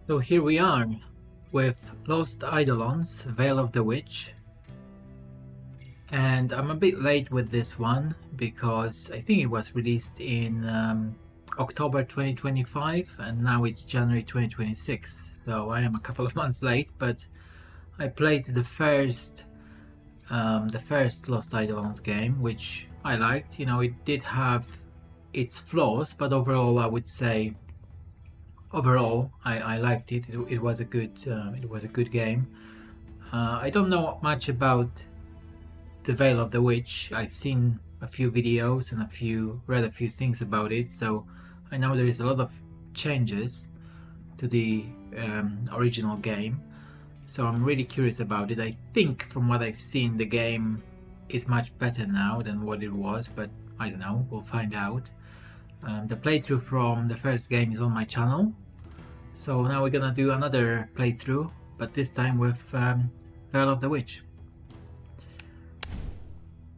So here we are with Lost Eidolons, Veil of the Witch. And I'm a bit late with this one because I think it was released in October 2025 and now it's January 2026. So I am a couple of months late, but I played the first Lost Eidolons game, which I liked. You know, it did have its flaws, but overall I would say I liked it. It was a good game. I don't know much about the Veil of the Witch. I've seen a few videos and read a few things about it, so I know there is a lot of changes to the original game. So I'm really curious about it. I think from what I've seen, the game is much better now than what it was, but I don't know. We'll find out. The playthrough from the first game is on my channel. So now we're gonna do another playthrough, but this time with Veil of the Witch.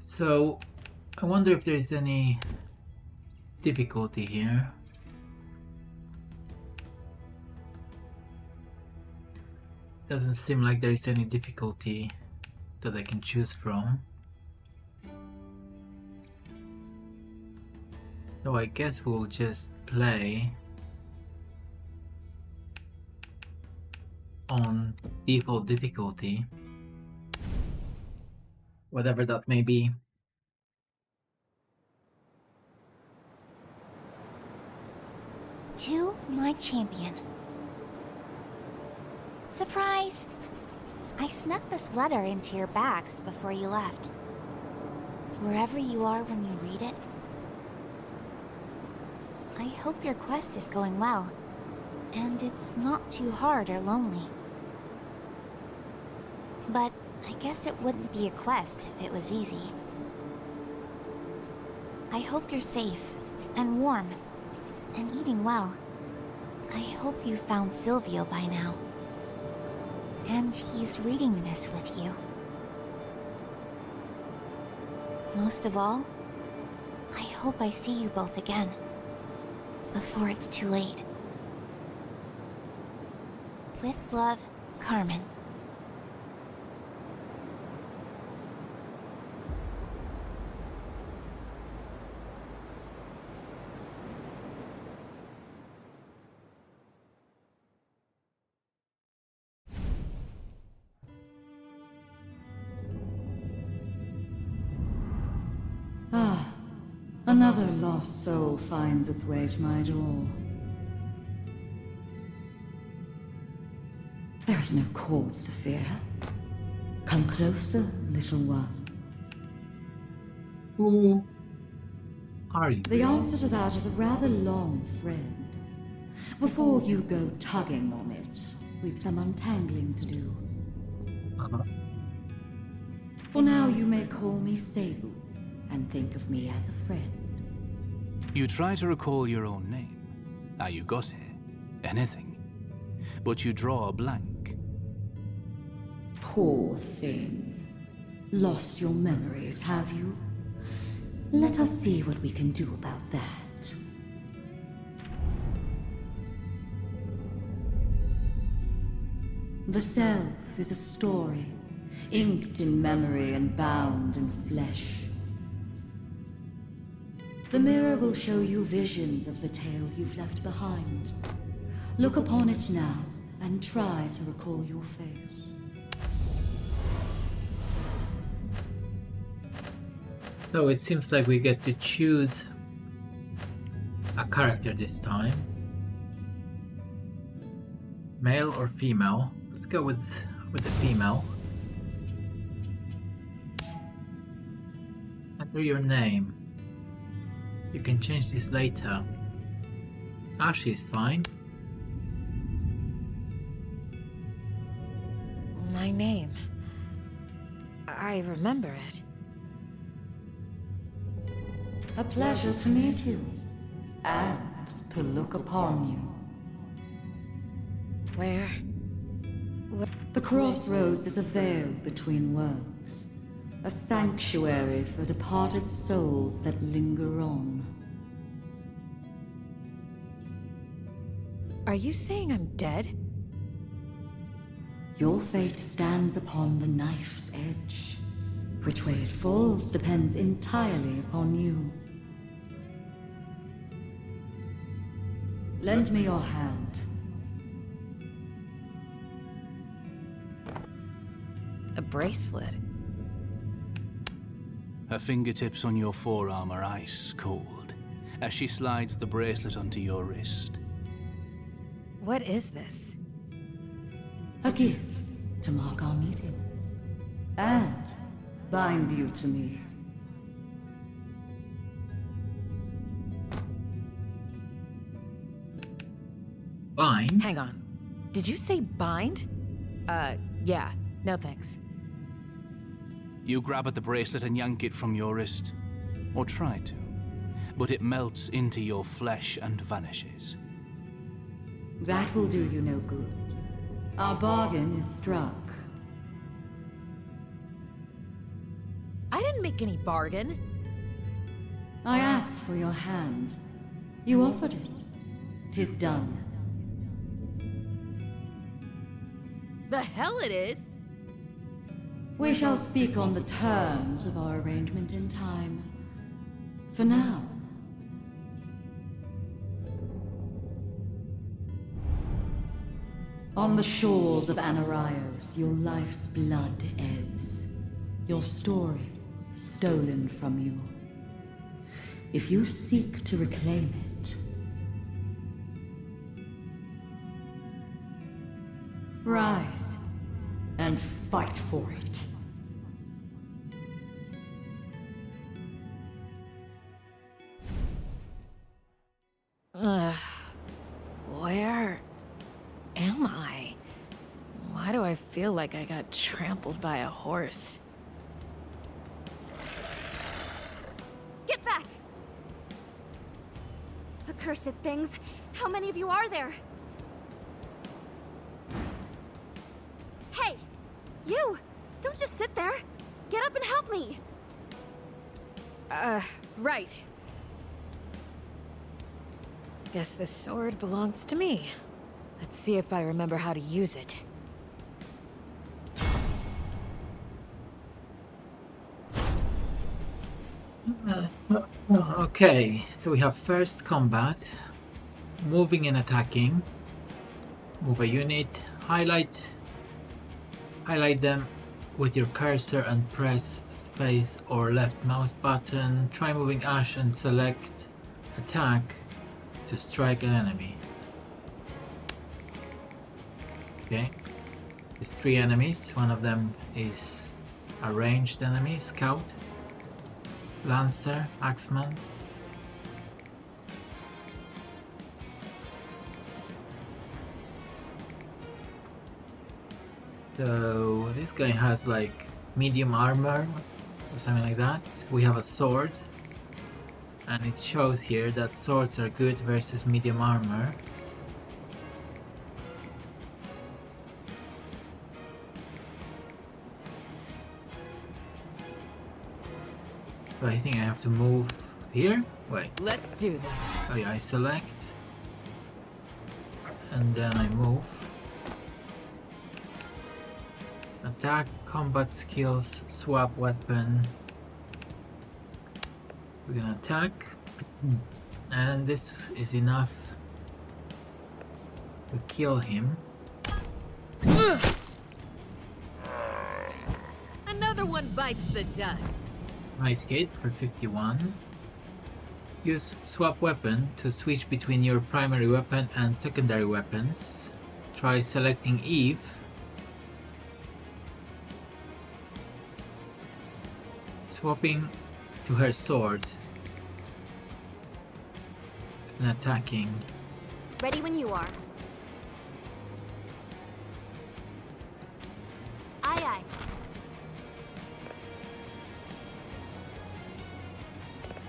So I wonder if there's any difficulty here. Doesn't seem like there is any difficulty that I can choose from. So I guess we'll just play on default difficulty, whatever that may be. To my champion. Surprise! I snuck this letter into your bags before you left. Wherever you are when you read it, I hope your quest is going well, and it's not too hard or lonely. But I guess it wouldn't be a quest if it was easy. I hope you're safe, and warm, and eating well. I hope you found Silvio by now. And he's reading this with you. Most of all, I hope I see you both again, before it's too late. With love, Carmen. Ah, another lost soul finds its way to my door. There is no cause to fear. Come closer, little one. Who are you? The answer to that is a rather long thread. Before you go tugging on it, we've some untangling to do. For now, you may call me Cebu, and think of me as a friend. You try to recall your own name. Are you got it? Anything? But you draw a blank. Poor thing. Lost your memories, have you? Let us see what we can do about that. The self is a story, inked in memory and bound in flesh. The mirror will show you visions of the tale you've left behind. Look upon it now, and try to recall your face. So it seems like we get to choose a character this time. Male or female? Let's go with the female. Enter your name. You can change this later. Ashley is fine. My name. I remember it. A pleasure to meet you, and to look upon you. Where? The crossroads is a veil between worlds. A sanctuary for departed souls that linger on. Are you saying I'm dead? Your fate stands upon the knife's edge. Which way it falls depends entirely upon you. Lend me your hand. A bracelet. Her fingertips on your forearm are ice cold as she slides the bracelet onto your wrist. What is this? A gift to mark our meeting. And bind you to me. Bind? Hang on. Did you say bind? Yeah. No thanks. You grab at the bracelet and yank it from your wrist. Or try to. But it melts into your flesh and vanishes. That will do you no good. Our bargain is struck. I didn't make any bargain. I asked for your hand. You offered it. 'Tis done. The hell it is! We shall speak on the terms of our arrangement in time. For now. On the shores of Anaraios, your life's blood ebbs. Your story stolen from you. If you seek to reclaim it, rise and fight for it. Where am I? Why do I feel like I got trampled by a horse? Get back! Accursed things! How many of you are there? Hey! You! Don't just sit there! Get up and help me! Right. Guess the sword belongs to me. Let's see if I remember how to use it. Okay, so we have first combat, moving and attacking. Move a unit, highlight them with your cursor and press space or left mouse button. Try moving Ash and select attack to strike an enemy. Okay, there's 3 enemies. One of them is a ranged enemy, scout, lancer, axeman. So this guy has like medium armor or something like that. We have a sword, and it shows here that swords are good versus medium armor. So I think I have to move here. Wait. Let's do this. Oh yeah, I select and then I move. Attack, combat skills, swap weapon. We're gonna attack, and this is enough to kill him. Another one bites the dust. Nice hit for 51. Use swap weapon to switch between your primary weapon and secondary weapons. Try selecting Eve. Swapping to her sword and attacking. Ready when you are. Aye aye.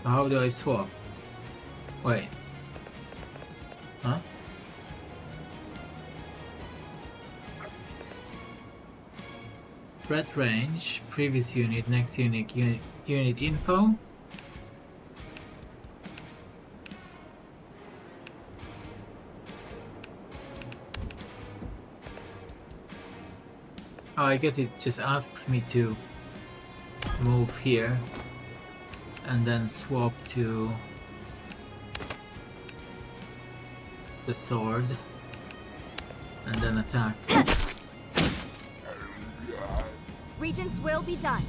How do I swap? Wait. Huh? Threat range, previous unit, next unit, unit info. Oh, I guess it just asks me to move here and then swap to the sword and then attack. Regent's will be done.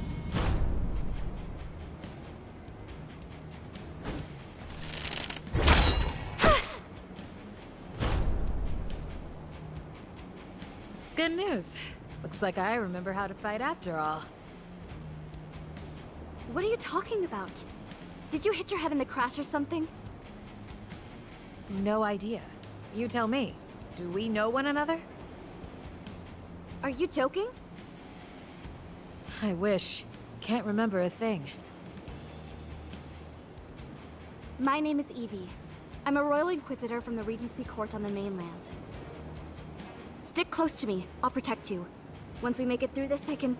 Good news. Looks like I remember how to fight after all. What are you talking about? Did you hit your head in the crash or something? No idea. You tell me. Do we know one another? Are you joking? I wish. Can't remember a thing. My name is Evie. I'm a Royal Inquisitor from the Regency Court on the mainland. Stick close to me. I'll protect you. Once we make it through this, I can...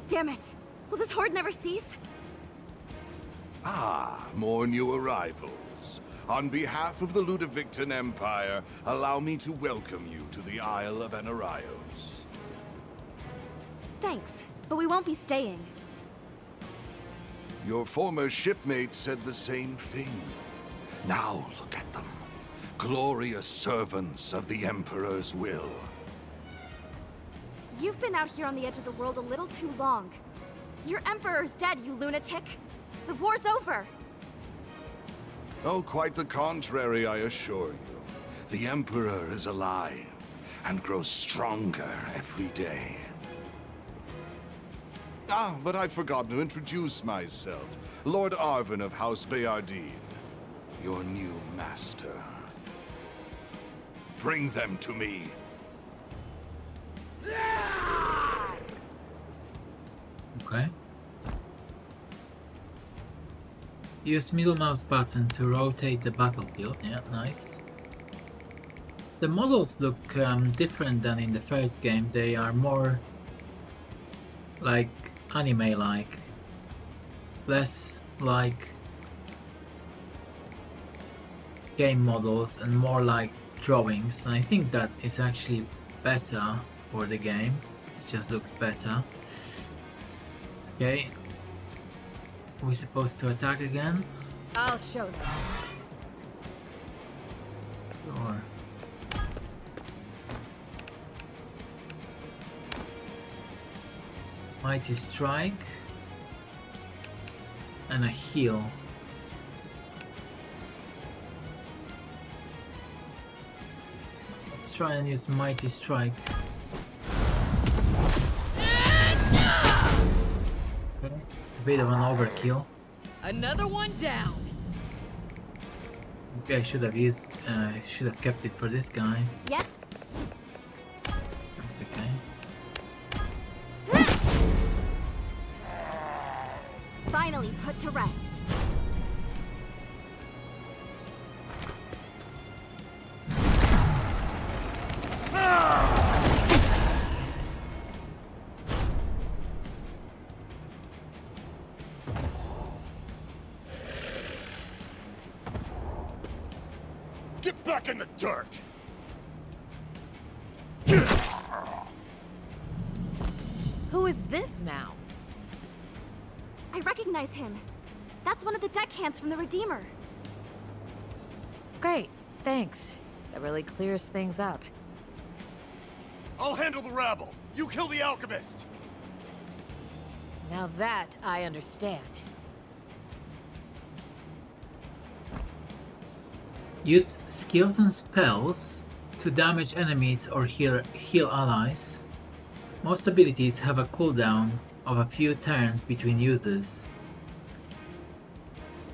Damn it! Will this horde never cease? Ah, more new arrivals. On behalf of the Ludovictan Empire, allow me to welcome you to the Isle of Anaraios. Thanks, but we won't be staying. Your former shipmates said the same thing. Now look at them. Glorious servants of the Emperor's will. You've been out here on the edge of the world a little too long. Your Emperor's dead, you lunatic! The war's over! Oh, quite the contrary, I assure you. The Emperor is alive, and grows stronger every day. Ah, but I forgot to introduce myself. Lord Arvin of House Bayardine, your new master. Bring them to me. Okay. Use middle mouse button to rotate the battlefield. Yeah, nice. The models look different than in the first game. They are more like anime-like, less like game models and more like drawings. And I think that is actually better for the game. It just looks better. Okay. Are we supposed to attack again? I'll show them. Or mighty strike and a heal. Let's try and use mighty strike. Okay, it's a bit of an overkill. Another one down. Okay, I should have kept it for this guy. Yes? That's okay. Finally put to rest. Get back in the dirt! Who is this now? I recognize him. That's one of the deckhands from the Redeemer. Great, thanks. That really clears things up. I'll handle the rabble. You kill the alchemist. Now that I understand. Use skills and spells to damage enemies or heal allies. Most abilities have a cooldown of a few turns between uses.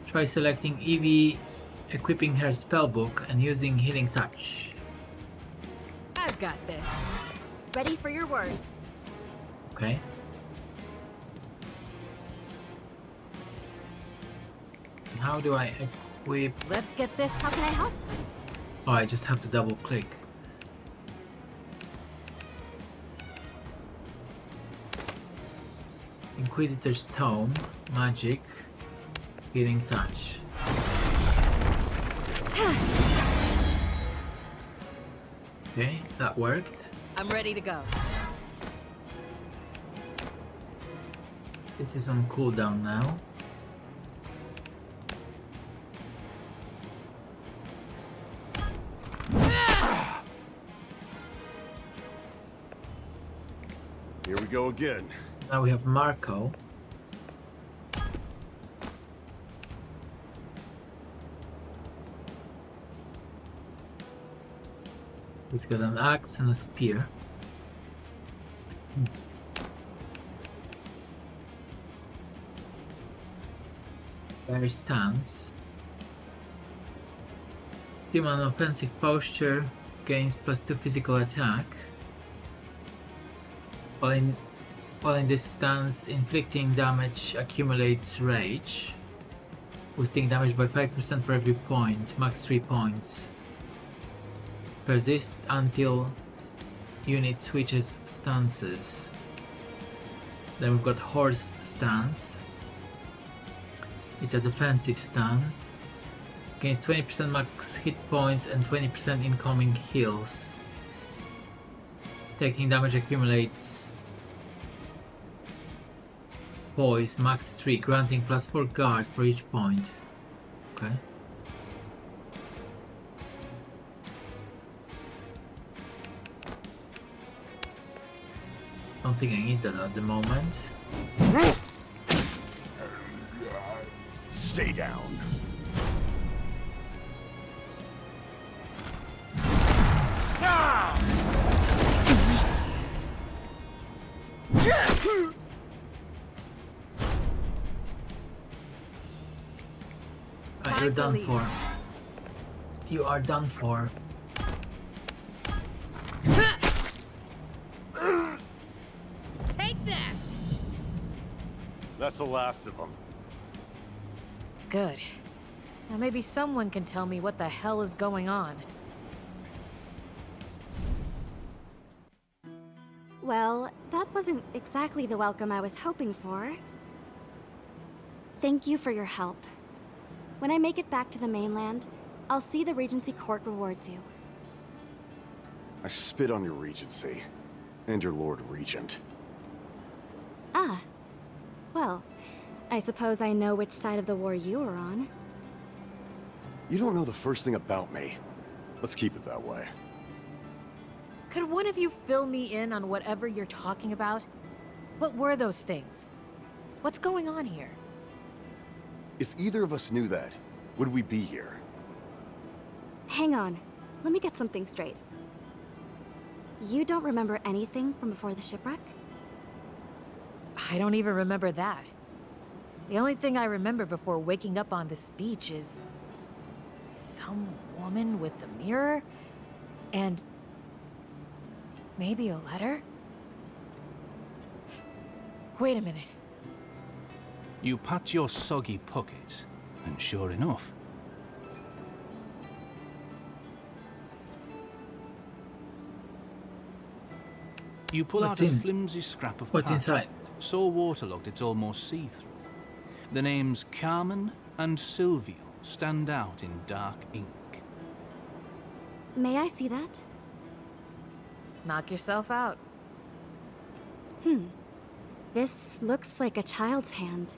Try selecting Evie, equipping her spellbook, and using Healing Touch. I've got this. Ready for your word. Okay. How do I equip? Let's get this. How can I help? Oh, I just have to double click. Inquisitor's Tome, Magic, Healing Touch. Okay, that worked. I'm ready to go. This is on cooldown now. Here we go again. Now we have Marco. He's got an axe and a spear. Bear stance. Team on offensive posture gains +2 physical attack. While in this stance, inflicting damage accumulates rage. Boosting damage by 5% for every point, max 3 points. Persist until unit switches stances. Then we've got horse stance. It's a defensive stance. Gains 20% max hit points and 20% incoming heals. Taking damage accumulates poise, max 3, granting +4 guard for each point. Okay. Don't think I need that at the moment. Stay down. Right, you're done for. You are done for. Take that! That's the last of them. Good. Now maybe someone can tell me what the hell is going on. Well, that wasn't exactly the welcome I was hoping for. Thank you for your help. When I make it back to the mainland, I'll see the Regency Court rewards you. I spit on your Regency. And your Lord Regent. Ah. Well, I suppose I know which side of the war you were on. You don't know the first thing about me. Let's keep it that way. Could one of you fill me in on whatever you're talking about? What were those things? What's going on here? If either of us knew that, would we be here? Hang on. Let me get something straight. You don't remember anything from before the shipwreck? I don't even remember that. The only thing I remember before waking up on this beach is some woman with a mirror and maybe a letter? Wait a minute. You pat your soggy pockets, and sure enough, you pull What's out a in? flimsy scrap of What's parchment, inside? so waterlogged it's almost see-through. The names Carmen and Silvio stand out in dark ink. May I see that? Knock yourself out. This looks like a child's hand.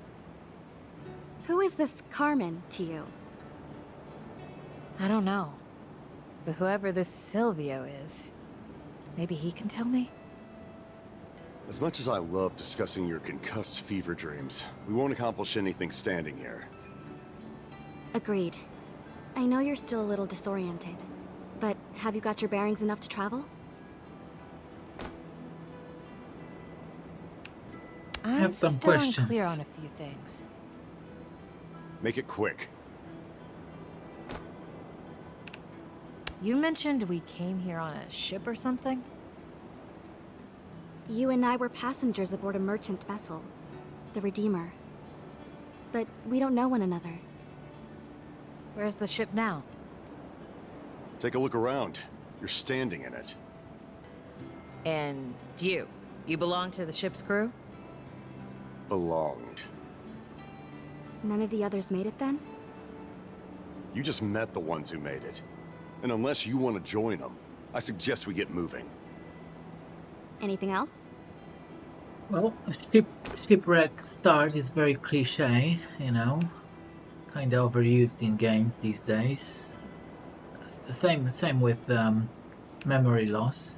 Who is this Carmen to you? I don't know. But whoever this Silvio is, maybe he can tell me? As much as I love discussing your concussed fever dreams, we won't accomplish anything standing here. Agreed. I know you're still a little disoriented, but have you got your bearings enough to travel? I'm have some still questions. unclear on a few things. Make it quick. You mentioned we came here on a ship or something? You and I were passengers aboard a merchant vessel, the Redeemer. But we don't know one another. Where's the ship now? Take a look around. You're standing in it. And you belong to the ship's crew? Belonged. None of the others made it then? You just met the ones who made it. And unless you want to join them, I suggest we get moving. Anything else? Well, shipwreck start is very cliche, you know, kind of overused in games these days. Same with memory loss.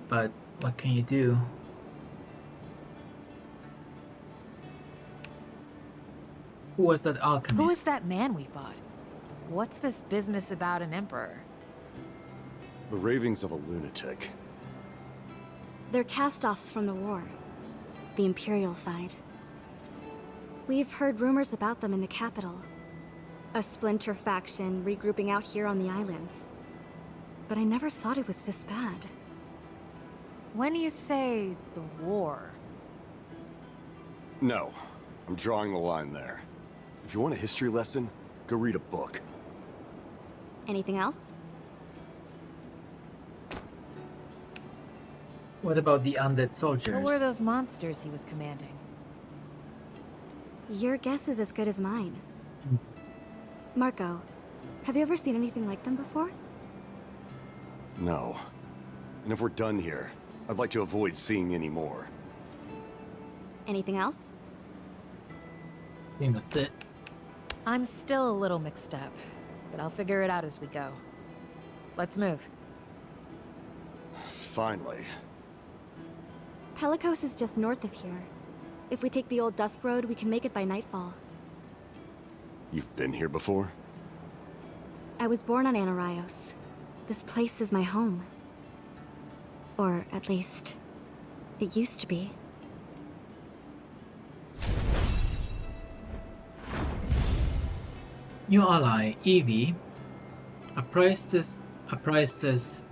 But what can you do? Who was that alchemist? Who is that man we fought? What's this business about an emperor? The ravings of a lunatic. They're cast-offs from the war. The Imperial side. We've heard rumors about them in the capital. A splinter faction regrouping out here on the islands. But I never thought it was this bad. When you say the war, No, I'm drawing the line there. If you want a history lesson, go read a book. Anything else? What about the undead soldiers? what were those monsters he was commanding? Your guess is as good as mine. Marco, have you ever seen anything like them before? No. And if we're done here, I'd like to avoid seeing any more. Anything else? I think that's it. I'm still a little mixed up, but I'll figure it out as we go. Let's move. Finally. Pelikos is just north of here. If we take the old Dusk Road, we can make it by nightfall. You've been here before? I was born on Anaraios. This place is my home. Or at least, it used to be. New ally, Evie, a priestess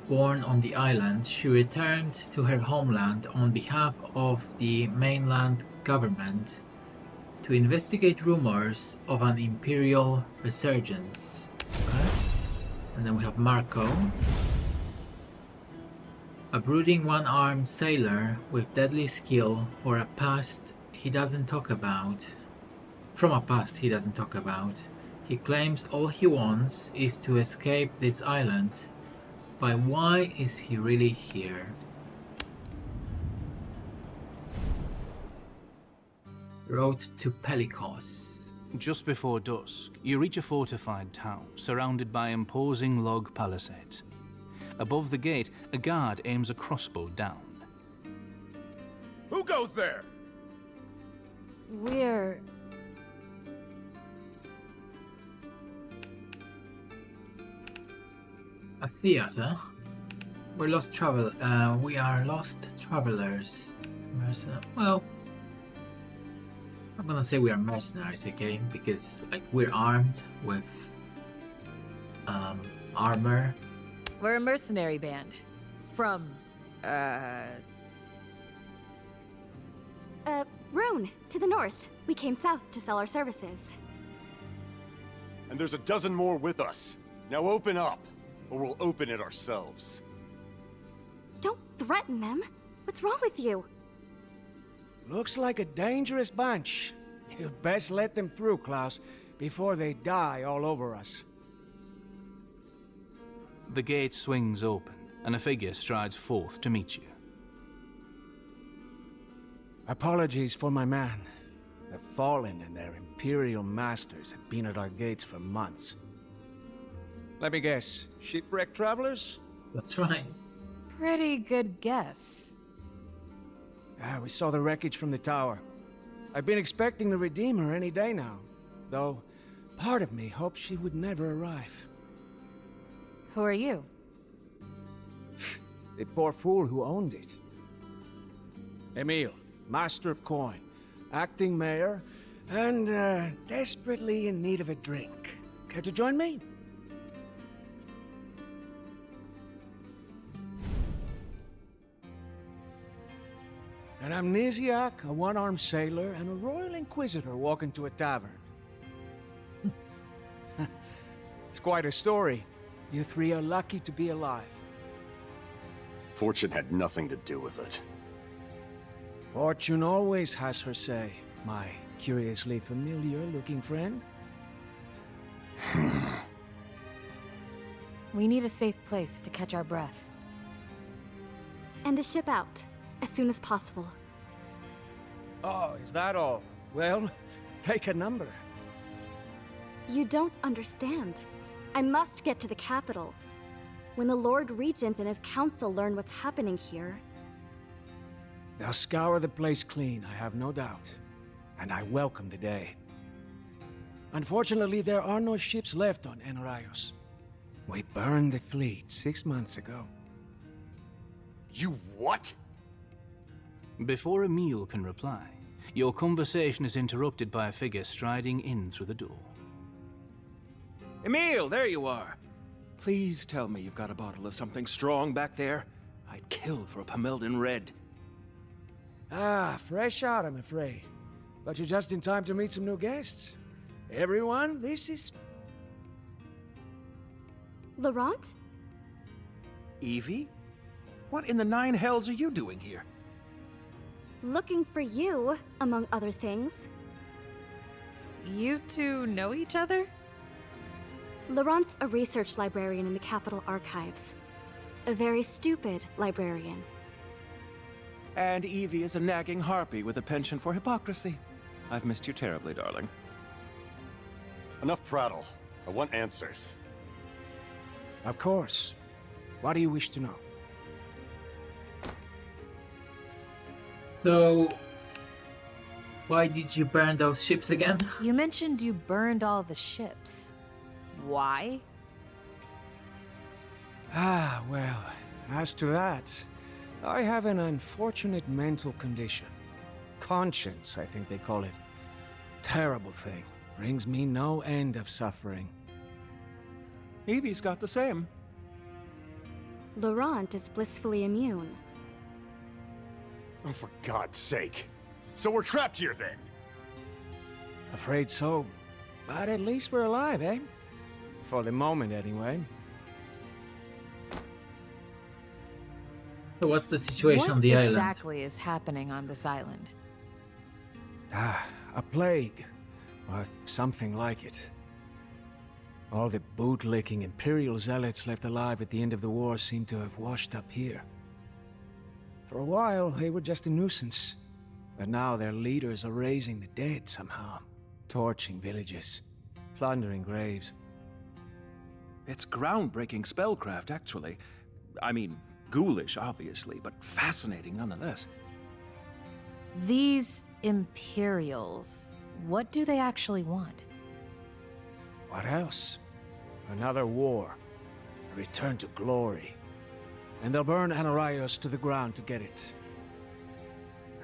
born on the island. She returned to her homeland on behalf of the mainland government to investigate rumors of an imperial resurgence. Okay. And then we have Marco, a brooding one-armed sailor with deadly skill for a past he doesn't talk about. From a past he doesn't talk about. He claims all he wants is to escape this island. But why is he really here? Road to Pelikos. Just before dusk, you reach a fortified town surrounded by imposing log palisades. Above the gate, a guard aims a crossbow down. Who goes there? We're... A theater. We are lost travelers. Well, I'm gonna say we are mercenaries again because we're armed with armor. We're a mercenary band. From, Rune, to the north. We came south to sell our services. And there's a dozen more with us. Now open up, or we'll open it ourselves. Don't threaten them. What's wrong with you? Looks like a dangerous bunch. You'd best let them through, Klaus, before they die all over us. The gate swings open, and a figure strides forth to meet you. Apologies for my man. The Fallen and their Imperial masters have been at our gates for months. Let me guess, shipwreck travelers? That's right. pretty good guess. We saw the wreckage from the tower. I've been expecting the Redeemer any day now, though part of me hoped she would never arrive. Who are you? The poor fool who owned it. Emil, master of coin, acting mayor, and desperately in need of a drink. Care to join me? An amnesiac, a one-armed sailor, and a royal inquisitor walk into a tavern. It's quite a story. You three are lucky to be alive. Fortune had nothing to do with it. Fortune always has her say, my curiously familiar-looking friend. We need a safe place to catch our breath. And to ship out, as soon as possible. Oh, is that all? Well, take a number. You don't understand. I must get to the capital. When the Lord Regent and his council learn what's happening here... They'll scour the place clean, I have no doubt. And I welcome the day. Unfortunately, there are no ships left on Enaraios. We burned the fleet 6 months ago. You what? Before Emil can reply, your conversation is interrupted by a figure striding in through the door. Emil, there you are. Please tell me you've got a bottle of something strong back there. I'd kill for a Pameldan Red. Ah, fresh out, I'm afraid. But you're just in time to meet some new guests. Everyone, this is... Laurent? Evie? What in the nine hells are you doing here? Looking for you, among other things. You two know each other? Laurent's a research librarian in the Capitol Archives. A very stupid librarian. And Evie is a nagging harpy with a penchant for hypocrisy. I've missed you terribly, darling. Enough prattle. I want answers. Of course. What do you wish to know? So, why did you burn those ships again? You mentioned you burned all the ships. Why? Ah, well, as to that, I have an unfortunate mental condition. Conscience, I think they call it. Terrible thing. Brings me no end of suffering. Evie's got the same. Laurent is blissfully immune. Oh, for God's sake. So we're trapped here then? Afraid so. But at least we're alive, eh? For the moment, anyway. So what's the situation on What the island? exactly is happening on this island? Ah, a plague. Or something like it. All the bootlicking Imperial zealots left alive at the end of the war seem to have washed up here. For a while, they were just a nuisance. But now their leaders are raising the dead somehow. Torching villages. Plundering graves. It's groundbreaking spellcraft, actually. I mean, ghoulish, obviously, but fascinating nonetheless. These Imperials, what do they actually want? What else? Another war. A return to glory. And they'll burn Enaraios to the ground to get it.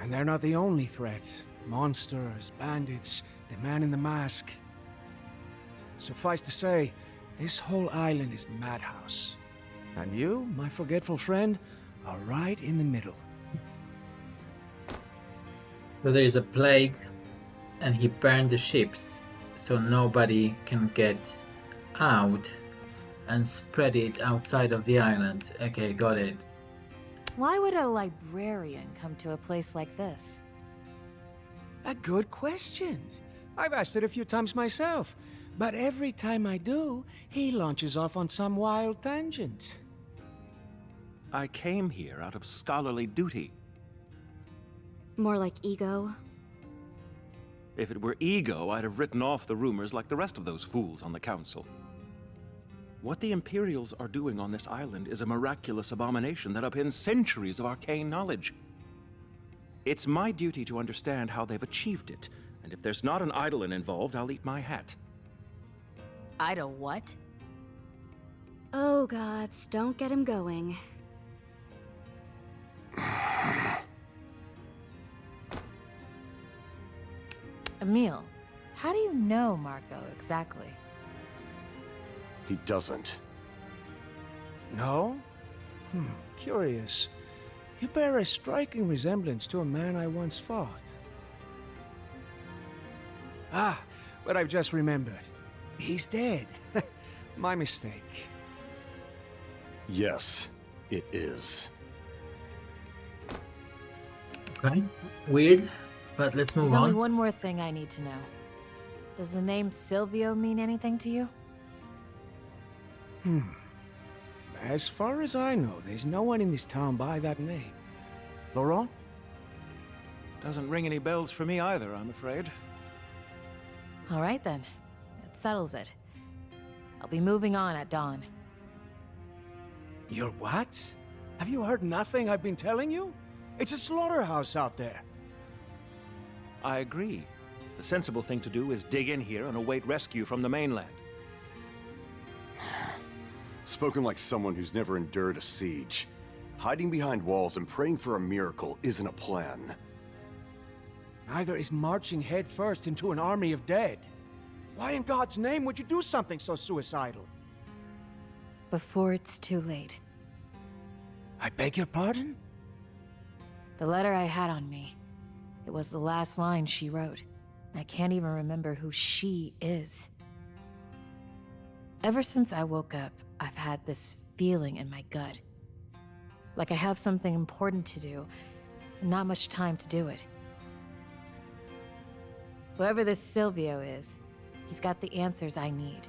And they're not the only threat. Monsters, bandits, the man in the mask. Suffice to say, this whole island is a madhouse. And you, my forgetful friend, are right in the middle. So there is a plague, and he burned the ships, so nobody can get out, and spread it outside of the island. Okay, got it. Why would a librarian come to a place like this? A good question. I've asked it a few times myself. But every time I do, he launches off on some wild tangent. I came here out of scholarly duty. More like ego. If it were ego, I'd have written off the rumors like the rest of those fools on the council. What the Imperials are doing on this island is a miraculous abomination that upends centuries of arcane knowledge. It's my duty to understand how they've achieved it, and if there's not an Eidolon involved, I'll eat my hat. Idol what? Oh gods, don't get him going. Emil, how do you know Marco exactly? He doesn't. No? Curious. You bear a striking resemblance to a man I once fought. Ah, but I've just remembered. He's dead. My mistake. Yes, it is. Okay, weird, but let's move There's only on. one more thing I need to know. Does the name Silvio mean anything to you? As far as I know, there's no one in this town by that name. Laurent? Doesn't ring any bells for me either, I'm afraid. All right then. That settles it. I'll be moving on at dawn. You're what? Have you heard nothing I've been telling you? It's a slaughterhouse out there. I agree. The sensible thing to do is dig in here and await rescue from the mainland. Spoken like someone who's never endured a siege. Hiding behind walls and praying for a miracle isn't a plan. Neither is marching headfirst into an army of dead. Why in God's name would you do something so suicidal? Before it's too late. I beg your pardon? The letter I had on me. It was the last line she wrote. I can't even remember who she is. Ever since I woke up, I've had this feeling in my gut. Like I have something important to do, and not much time to do it. Whoever this Silvio is, he's got the answers I need.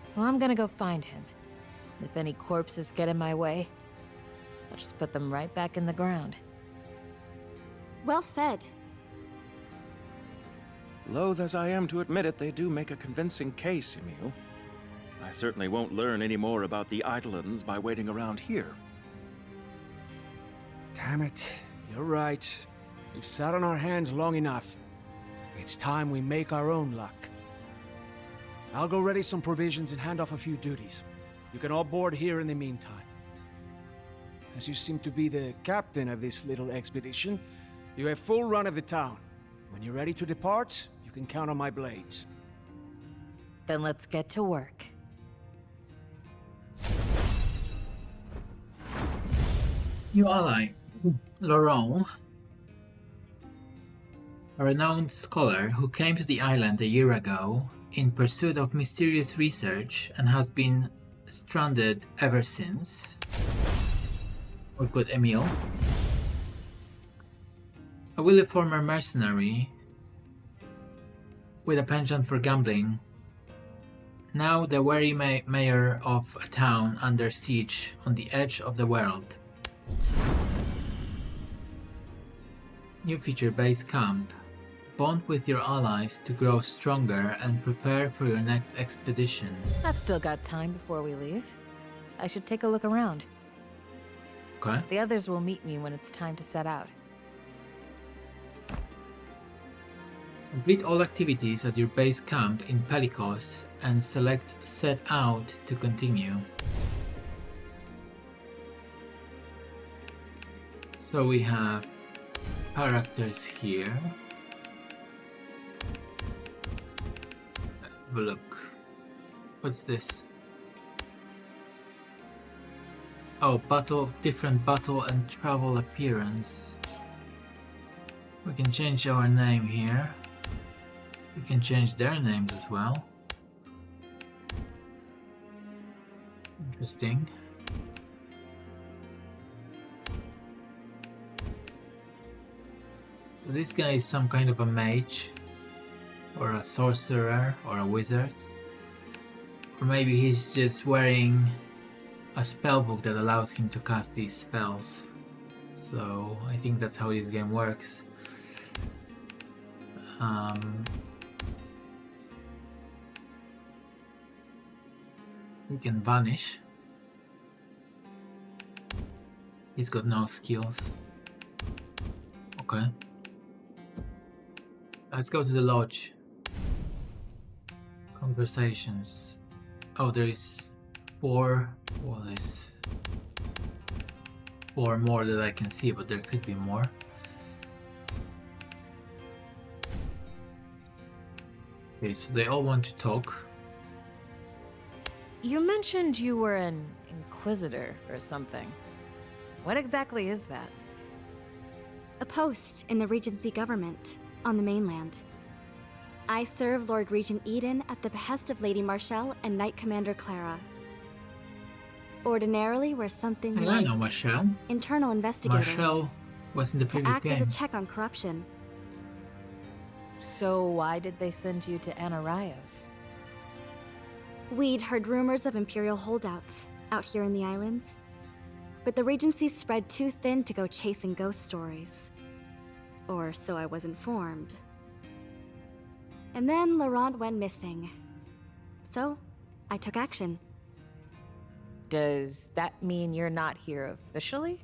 So I'm gonna go find him. If any corpses get in my way, I'll just put them right back in the ground. Well said. Loath as I am to admit it, they do make a convincing case, Emil. I certainly won't learn any more about the Eidolons by waiting around here. Damn it, you're right. We've sat on our hands long enough. It's time we make our own luck. I'll go ready some provisions and hand off a few duties. You can all board here in the meantime. As you seem to be the captain of this little expedition, you have full run of the town. When you're ready to depart, you can count on my blades. Then let's get to work. New ally, Laurent, a renowned scholar who came to the island a year ago in pursuit of mysterious research and has been stranded ever since. Or good Emil. A wily former mercenary with a penchant for gambling. Now the wary mayor of a town under siege on the edge of the world. New feature: base camp. Bond with your allies to grow stronger and prepare for your next expedition. I've still got time before we leave. I should take a look around. Okay. The others will meet me when it's time to set out. Complete all activities at your base camp in Pelikos and select Set Out to continue. So we have characters here. Have a look. What's this? Oh, different battle and travel appearance. We can change our name here. We can change their names as well. Interesting. This guy is some kind of a mage, or a sorcerer, or a wizard. Or maybe he's just wearing a spellbook that allows him to cast these spells. So I think that's how this game works. He can vanish. He's got no skills. Okay. Let's go to the lodge. Conversations. Oh, there is four. Well, there's four more that I can see, but there could be more. Okay, so they all want to talk. You mentioned you were an inquisitor or something. What exactly is that? A post in the Regency government on the mainland. I serve Lord Regent Eden at the behest of Lady Marshall and Knight Commander Clara. Ordinarily, we're something I like know Marshall. internal investigators Marshall was in the to previous act game. as a check on corruption. So why did they send you to Anaraios? We'd heard rumors of Imperial holdouts out here in the islands. But the Regency's spread too thin to go chasing ghost stories. Or so I was informed. And then Laurent went missing. So, I took action. Does that mean you're not here officially?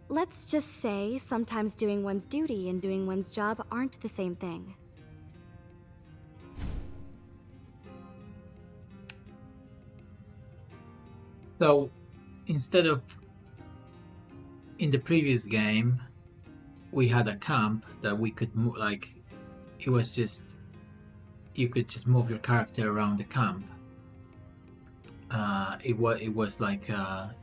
Let's just say sometimes doing one's duty and doing one's job aren't the same thing. So, instead of in the previous game, we had a camp that we could move, like, it was just, you could just move your character around the camp. It was like a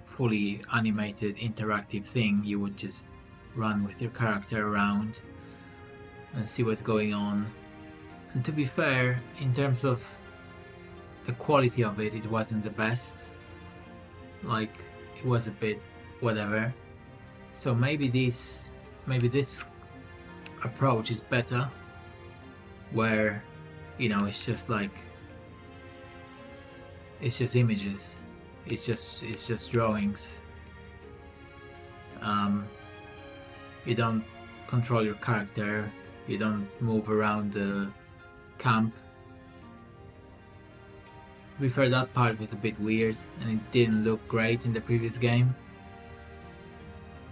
fully animated interactive thing. You would just run with your character around and see what's going on. And to be fair, in terms of the quality of it, it wasn't the best. Like, it was a bit whatever. So maybe this approach is better, where, you know, it's just like, it's just images, it's just drawings. You don't control your character, you don't move around the camp. To be fair, that part was a bit weird and it didn't look great in the previous game.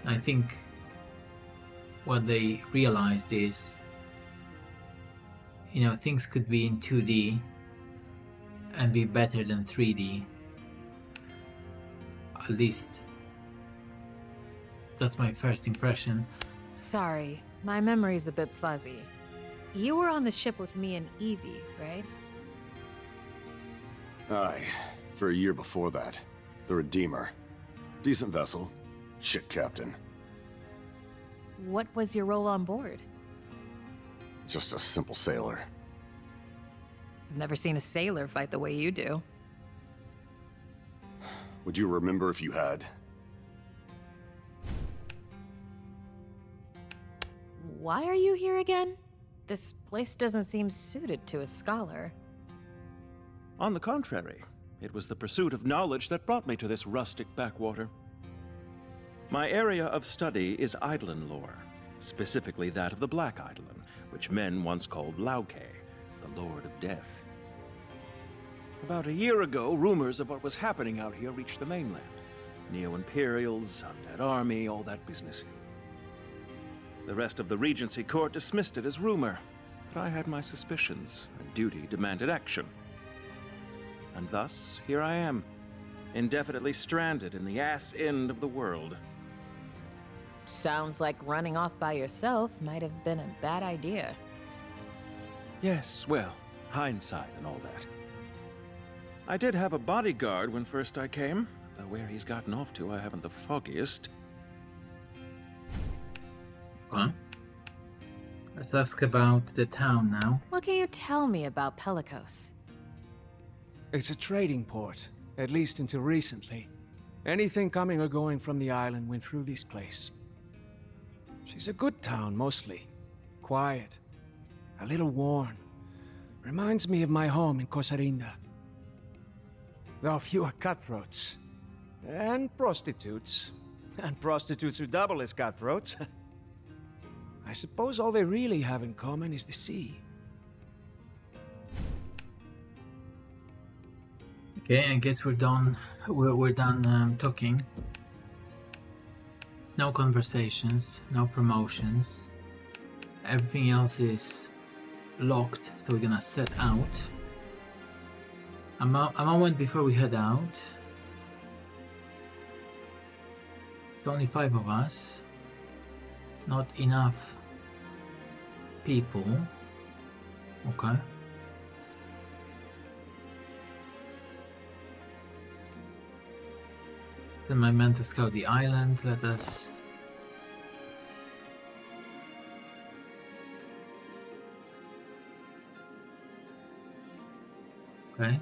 I think what they realized is, you know, things could be in 2D and be better than 3D. At least that's my first impression. Sorry, my memory's a bit fuzzy. You were on the ship with me and Evie, right? Aye, for a year before that. The Redeemer. Decent vessel. Shit captain. What was your role on board? Just a simple sailor. I've never seen a sailor fight the way you do. Would you remember if you had? Why are you here again? This place doesn't seem suited to a scholar. On the contrary, it was the pursuit of knowledge that brought me to this rustic backwater. My area of study is Eidolon lore, specifically that of the Black Eidolon, which men once called Lauke, the Lord of Death. About a year ago, rumors of what was happening out here reached the mainland. Neo-Imperials, undead army, all that business. The rest of the Regency court dismissed it as rumor, but I had my suspicions, and duty demanded action. And thus, here I am, indefinitely stranded in the ass end of the world. Sounds like running off by yourself might have been a bad idea. Yes, well, hindsight and all that. I did have a bodyguard when first I came, though where he's gotten off to I haven't the foggiest. Huh? Let's ask about the town now. What can you tell me about Pelikos? It's a trading port, at least until recently. Anything coming or going from the island went through this place. She's a good town, mostly. Quiet. A little worn. Reminds me of my home in Cosarinda. There are fewer cutthroats. And prostitutes. And prostitutes who double as cutthroats. I suppose all they really have in common is the sea. Okay, I guess we're done. We're done talking. It's no conversations, no promotions. Everything else is locked, so we're gonna set out. A moment before we head out. It's only 5 of us. Not enough people. Okay. Then my men to scout the island. Let us. Okay.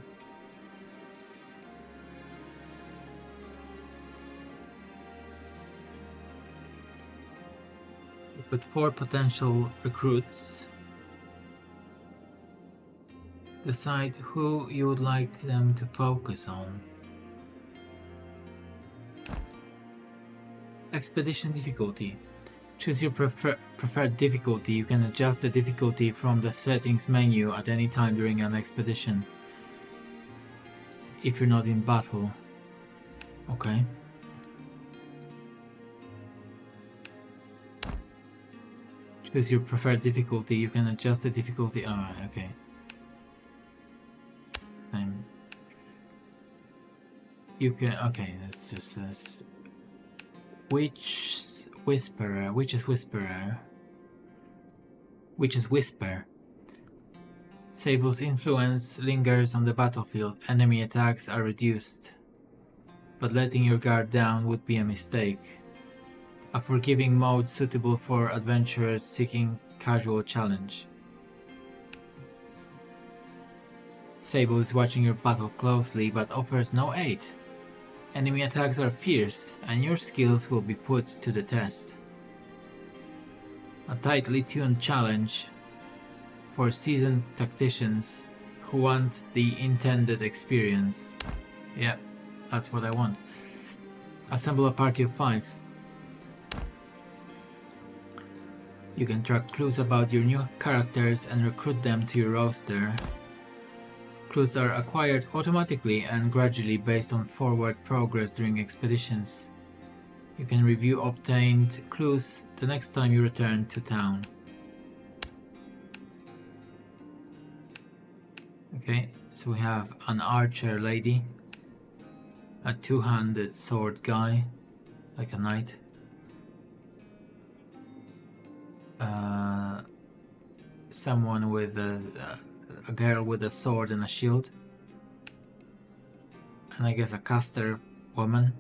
We put 4 potential recruits. Decide who you would like them to focus on. Expedition difficulty. Choose your preferred difficulty. You can adjust the difficulty from the settings menu at any time during an expedition. If you're not in battle. Okay. Choose your preferred difficulty. You can adjust the difficulty. Oh, okay. You can. Okay, that's just this. Witch's Whisperer. Witch's Whisper. Sable's influence lingers on the battlefield. Enemy attacks are reduced, but letting your guard down would be a mistake. A forgiving mode suitable for adventurers seeking casual challenge. Sable is watching your battle closely but offers no aid. Enemy attacks are fierce and your skills will be put to the test. A tightly tuned challenge for seasoned tacticians who want the intended experience. Yeah, that's what I want. Assemble a party of 5. You can track clues about your new characters and recruit them to your roster. Clues are acquired automatically and gradually based on forward progress during expeditions. You can review obtained clues the next time you return to town. Okay, so we have an archer lady, a two-handed sword guy, like a knight, someone with a girl with a sword and a shield, and I guess a caster woman.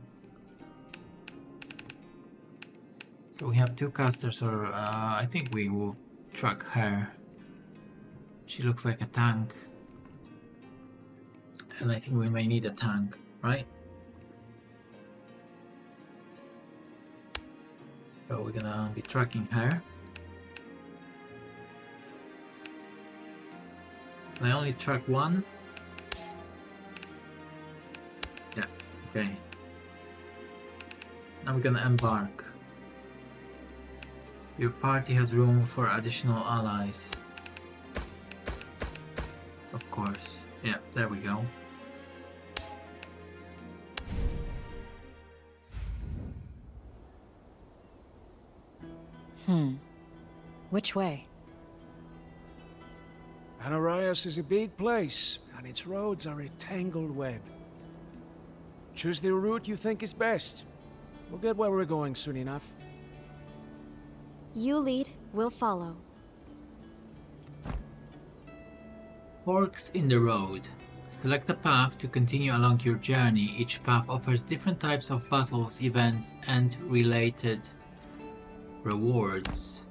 So we have 2 casters, or I think we will track her. She looks like a tank, and I think we may need a tank, right? So we're gonna be tracking her. Can I only track 1? Yeah, okay. Now we're gonna embark. Your party has room for additional allies. Of course. Yeah, there we go. Which way? Anarios is a big place, and its roads are a tangled web. Choose the route you think is best. We'll get where we're going soon enough. You lead, we'll follow. Forks in the road. Select a path to continue along your journey. Each path offers different types of battles, events, and related rewards.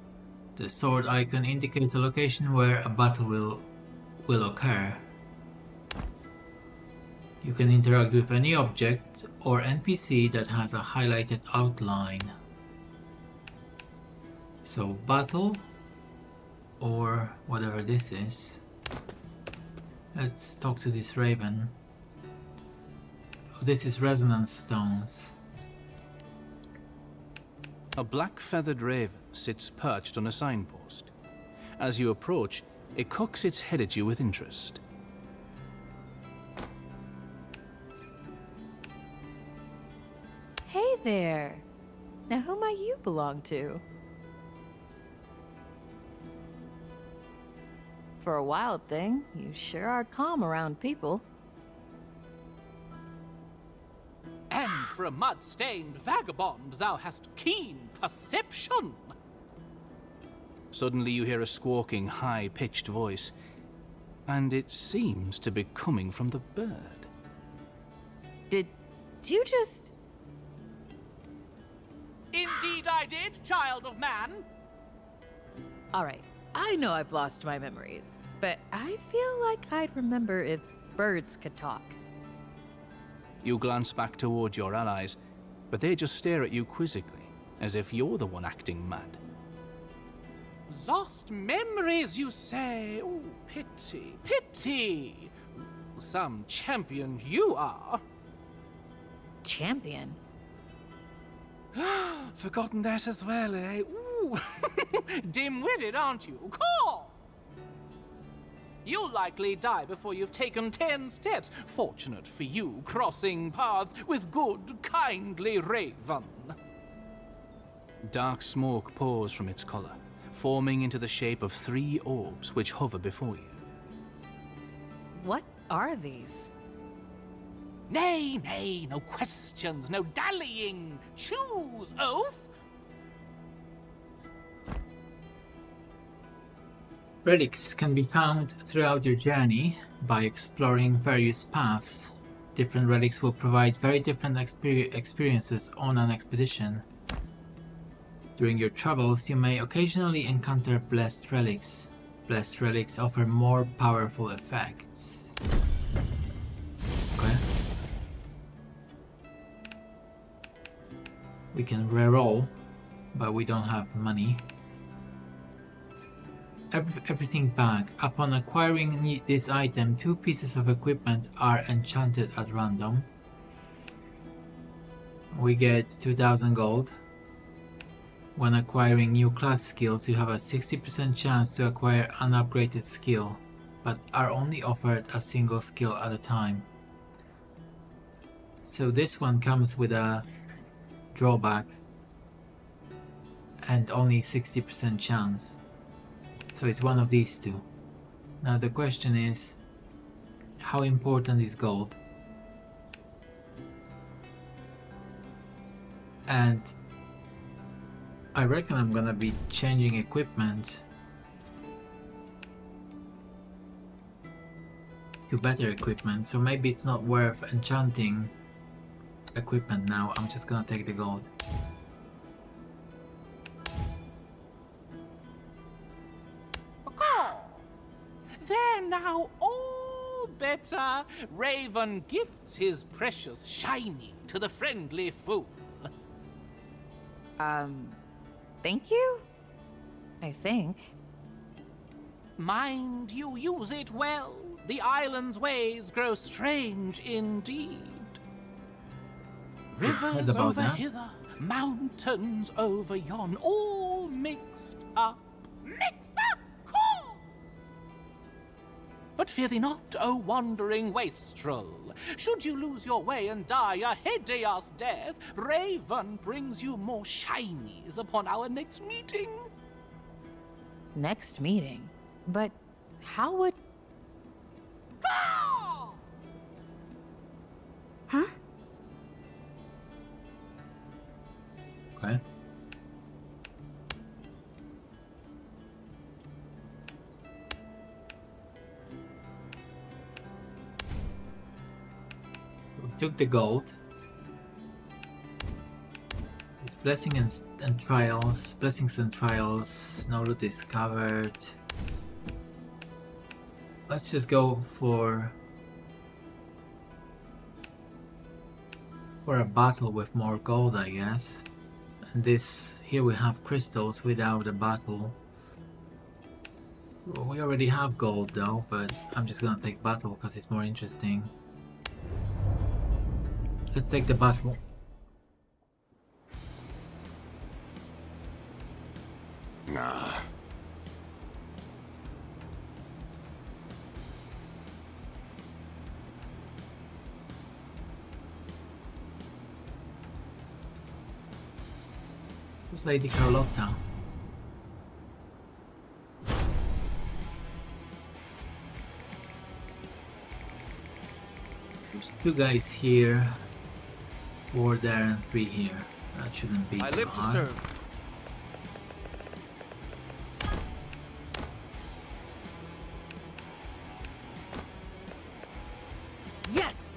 The sword icon indicates a location where a battle will occur. You can interact with any object or NPC that has a highlighted outline. So battle, or whatever this is. Let's talk to this raven. Oh, this is resonance stones. A black-feathered raven sits perched on a signpost. As you approach, it cocks its head at you with interest. Hey there! Now who might you belong to? For a wild thing, you sure are calm around people. And for a mud-stained vagabond, thou hast keen perception. Suddenly you hear a squawking, high-pitched voice, and it seems to be coming from the bird. Did you just... Indeed I did, child of man. Alright, I know I've lost my memories, but I feel like I'd remember if birds could talk. You glance back toward your allies, but they just stare at you quizzically, as if you're the one acting mad. Lost memories, you say? Oh, pity, pity. Some champion you are. Champion? Forgotten that as well, eh? Ooh. Dim-witted, aren't you? Cool! You'll likely die before you've taken 10 steps. Fortunate for you, crossing paths with good, kindly Raven. Dark smoke pours from its collar, forming into the shape of 3 orbs which hover before you. What are these? Nay, nay, no questions, no dallying. Choose, oaf! Relics can be found throughout your journey by exploring various paths. Different relics will provide very different experiences on an expedition. During your travels, you may occasionally encounter blessed relics. Blessed relics offer more powerful effects. Okay. We can reroll, but we don't have money. Everything back. Upon acquiring this item, 2 pieces of equipment are enchanted at random. We get 2000 gold. When acquiring new class skills, you have a 60% chance to acquire an upgraded skill, but are only offered a single skill at a time. So this one comes with a drawback and only 60% chance. So it's one of these 2. Now the question is, how important is gold? And I reckon I'm gonna be changing equipment to better equipment, so maybe it's not worth enchanting equipment now. I'm just gonna take the gold. They're now all better. Raven gifts his precious shiny to the friendly fool. Thank you? I think. Mind you use it well. The island's ways grow strange indeed. Rivers over hither, mountains over yon, all mixed up. Mixed up! Cool! But fear thee not, O wandering wastrel. Should you lose your way and die a hideous death, Raven brings you more shinies upon our next meeting. Next meeting? But how would... Caw! Huh? Okay. We took the gold. It's blessings and trials. Blessings and trials. No loot discovered. Let's just go for a battle with more gold, I guess. And this here we have crystals without a battle. Well, we already have gold though, but I'm just gonna take battle because it's more interesting. Let's take the battle. Nah. Who's Lady Carlotta? There's 2 guys here, 4 there and 3 here. That shouldn't be I too live to hard. serve. Yes!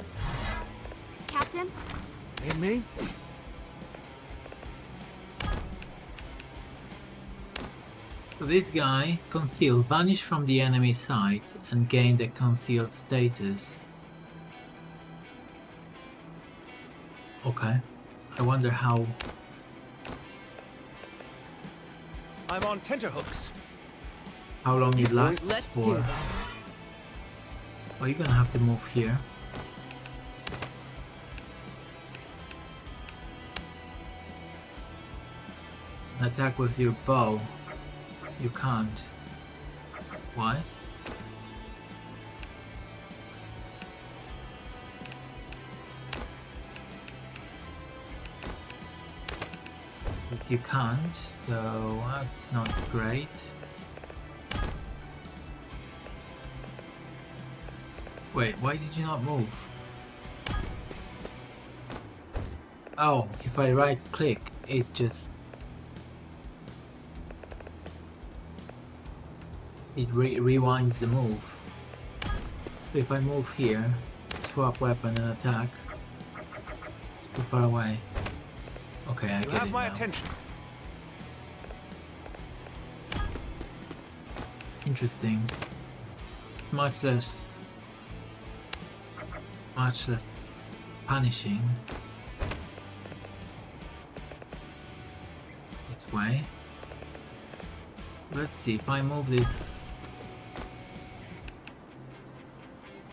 Captain? Need me? So this guy, concealed, vanished from the enemy sight and gained a concealed status. Okay. I wonder how... I'm on tenterhooks. how long it lasts Let's for. do this. Oh, you're gonna have to move here. Attack with your bow. You can't. Why? But you can't, so that's not great. Wait, why did you not move? Oh, if I right click, it just... it rewinds the move. So if I move here, swap weapon and attack, it's too far away. Okay, I You get have it my now. attention. Interesting. Much less punishing. Its way. Let's see if I move this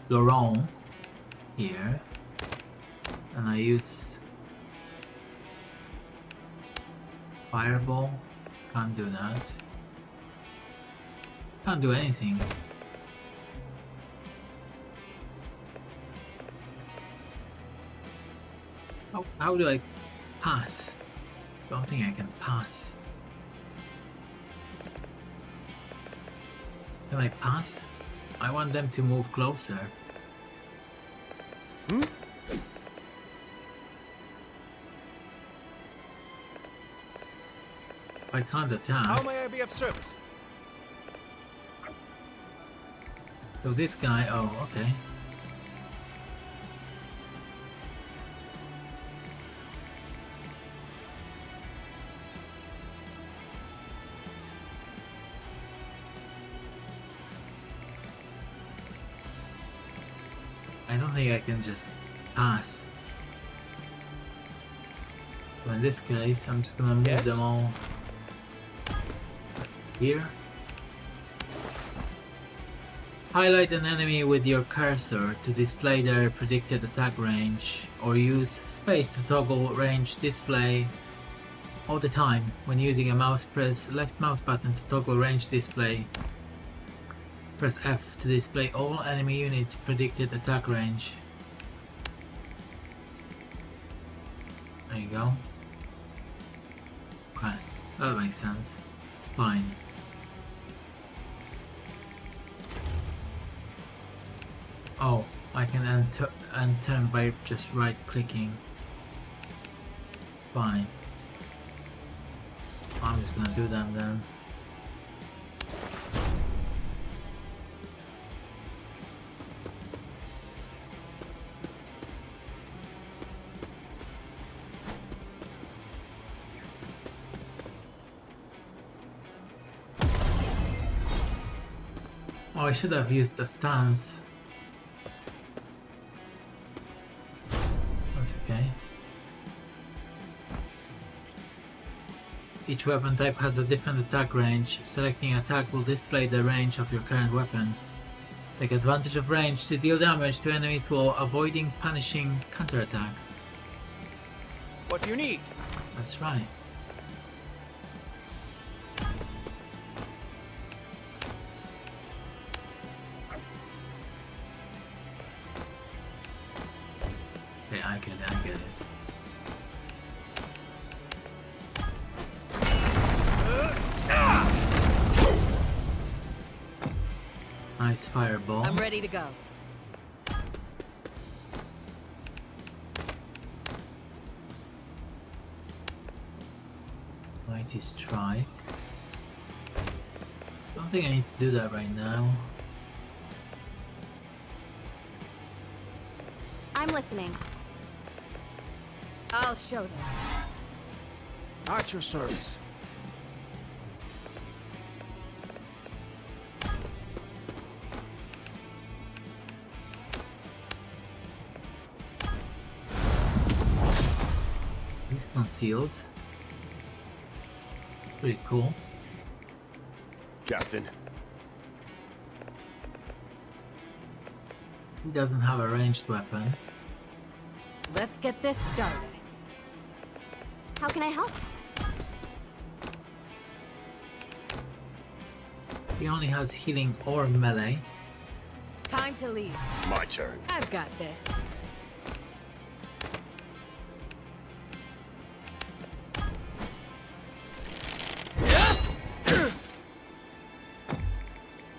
Laurent here and I use Fireball. Can't do that. Can't do anything. How do I pass? Don't think I can pass. Can I pass? I want them to move closer. I can't attack. How may I be of service? So this guy, oh, okay. I don't think I can just pass. So in this case, I'm just gonna move them all here. Highlight an enemy with your cursor to display their predicted attack range, or use space to toggle range display all the time. When using a mouse, press left mouse button to toggle range display. Press F to display all enemy units' predicted attack range. There you go. Okay, that makes sense. Fine. Oh, I can enter by just right clicking. Fine. I'm just gonna do that then. Oh, I should have used the stance. That's okay. Each weapon type has a different attack range. Selecting attack will display the range of your current weapon. Take advantage of range to deal damage to enemies while avoiding punishing counterattacks. What do you need? That's right. Okay, I get it. Nice fireball. I'm ready to go. Mighty strike. Don't think I need to do that right now. I'm listening. I'll show them. At your service. He's concealed. Pretty cool. Captain, He doesn't have a ranged weapon. Let's get this started. How can I help? He only has healing or melee. Time to leave. My turn. I've got this.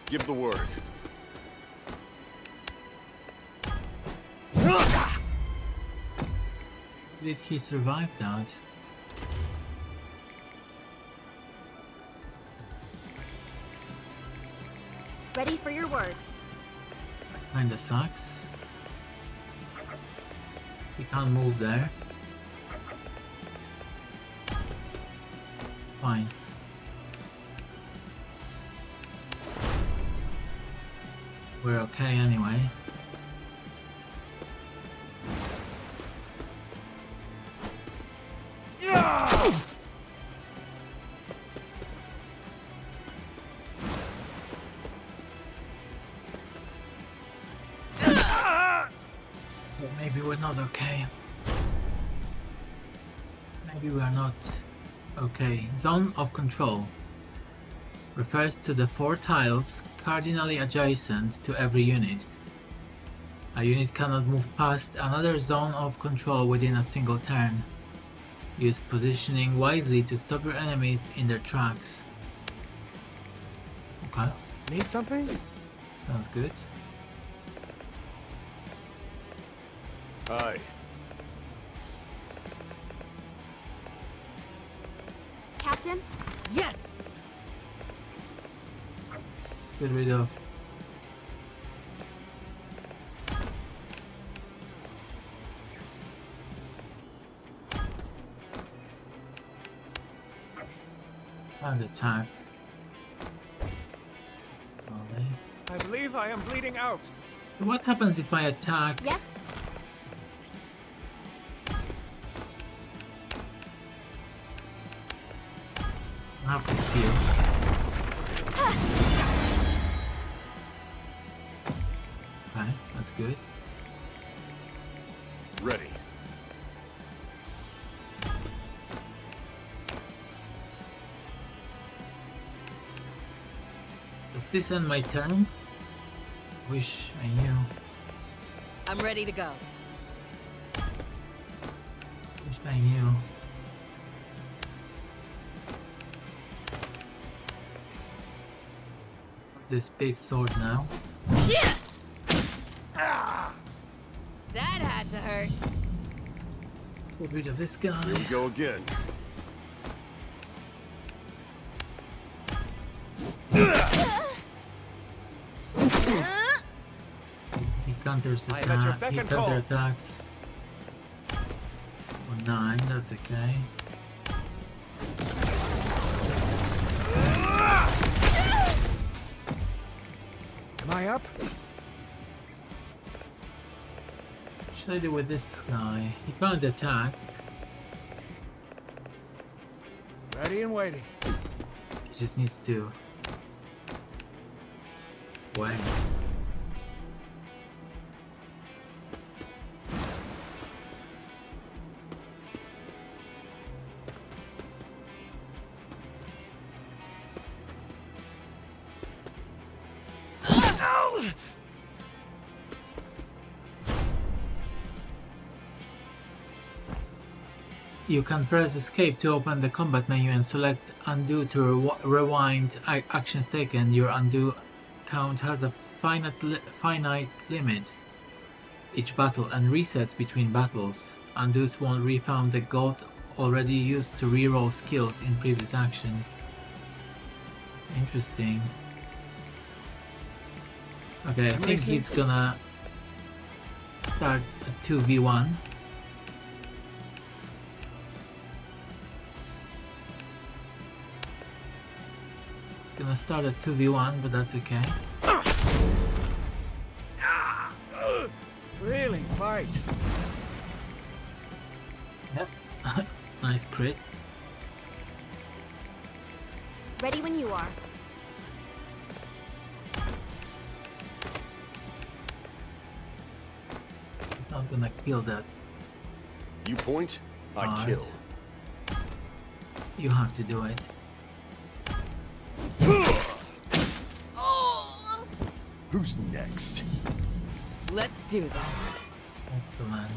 Give the word. Did he survive that? Ready for your word. Kinda sucks. He can't move there. Fine. We're okay anyway. But maybe we're not okay. Maybe we are not okay. Zone of control refers to the 4 tiles cardinally adjacent to every unit. A unit cannot move past another zone of control within a single turn. Use positioning wisely to stop your enemies in their tracks. Okay, Need something? sounds good. Hi. Captain? Yes! Get rid of. And attack. Slowly. I believe I am bleeding out. What happens if I attack? Yes? I have to heal. Okay, that's good. Ready. Does this end my turn? Wish I knew. I'm ready to go. Wish I knew. This big sword now. Yeah! That had to hurt. Get rid of this guy. Here we go again. He counters I am at your attack. beck He and call. counterattacks. For 9, that's okay. Am I up? What should I do with this guy? He can't attack. Ready and waiting. He just needs to wait. You can press escape to open the combat menu and select undo to rewind actions taken. Your undo count has a finite limit each battle and resets between battles. Undos won't refound the gold already used to reroll skills in previous actions. Interesting. Okay, I think he's gonna start a 2v1. Gonna start a 2v1, but that's okay. Really, fight. Yep. Nice crit. Ready when you are. not gonna kill that. You point, I Alright. kill. You have to do it. Who's next? Let's do this. Excellent.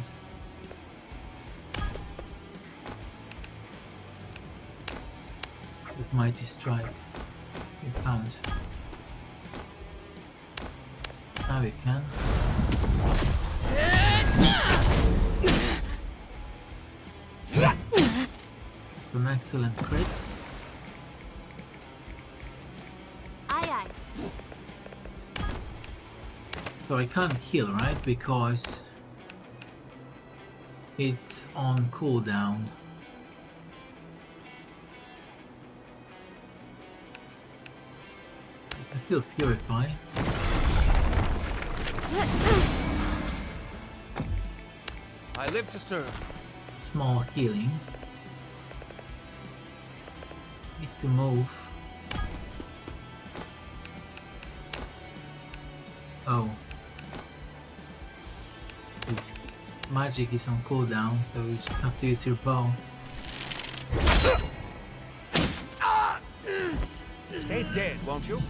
With mighty strike. You can't. Now you can. It's an excellent crit. Aye aye. So I can't heal, right? Because it's on cooldown. I can still purify. I live to serve. Small healing. Needs to move. Oh. His magic is on cooldown, so you just have to use your bow. Stay dead, won't you?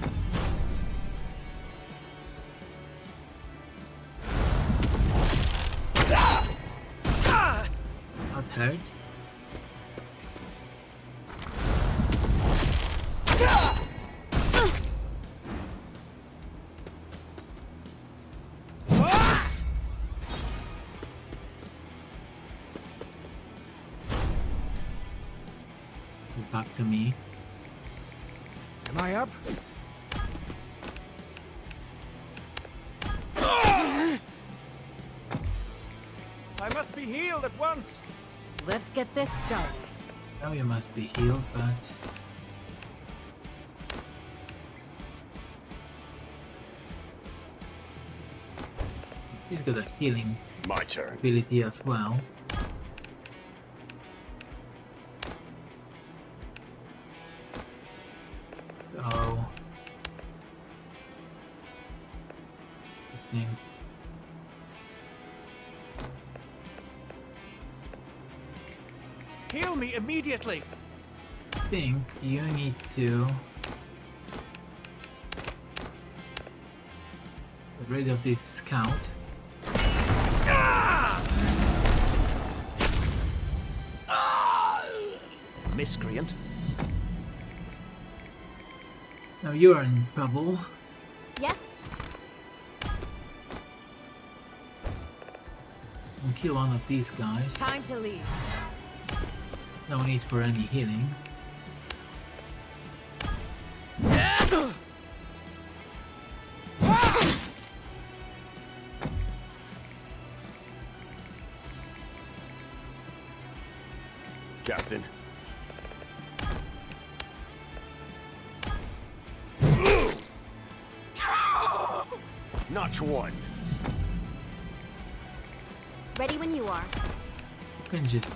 That hurt. Back to me. Am I up? I must be healed at once. Let's get this started. Now you must be healed, but he's got a healing My turn. ability as well. So this thing. Heal me immediately. I think you need to get rid of this scout. Miscreant. Now you're in trouble. Yes? And kill one of these guys. Time to leave. No need for any healing. Captain. Notch one. Ready when you are. You can just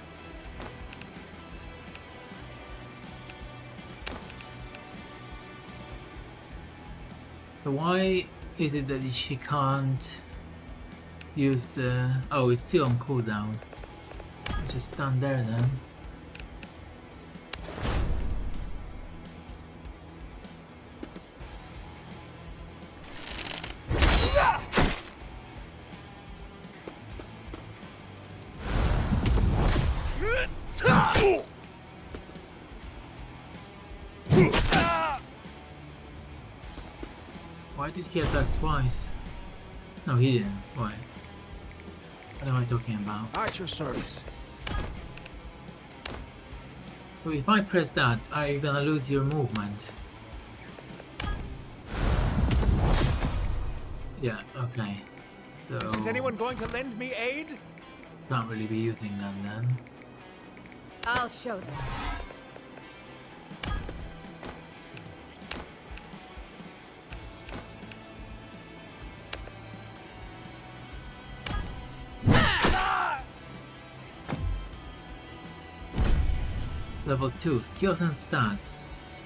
so why is it that she can't use the... Oh, it's still on cooldown. Just stand there then. Why did he attack twice? No, he didn't. Why? What am I talking about? At your service. So if I press that, are you gonna lose your movement? Yeah, okay. So Isn't anyone going to lend me aid? can't really be using that then. I'll show them. Level 2, skills and stats.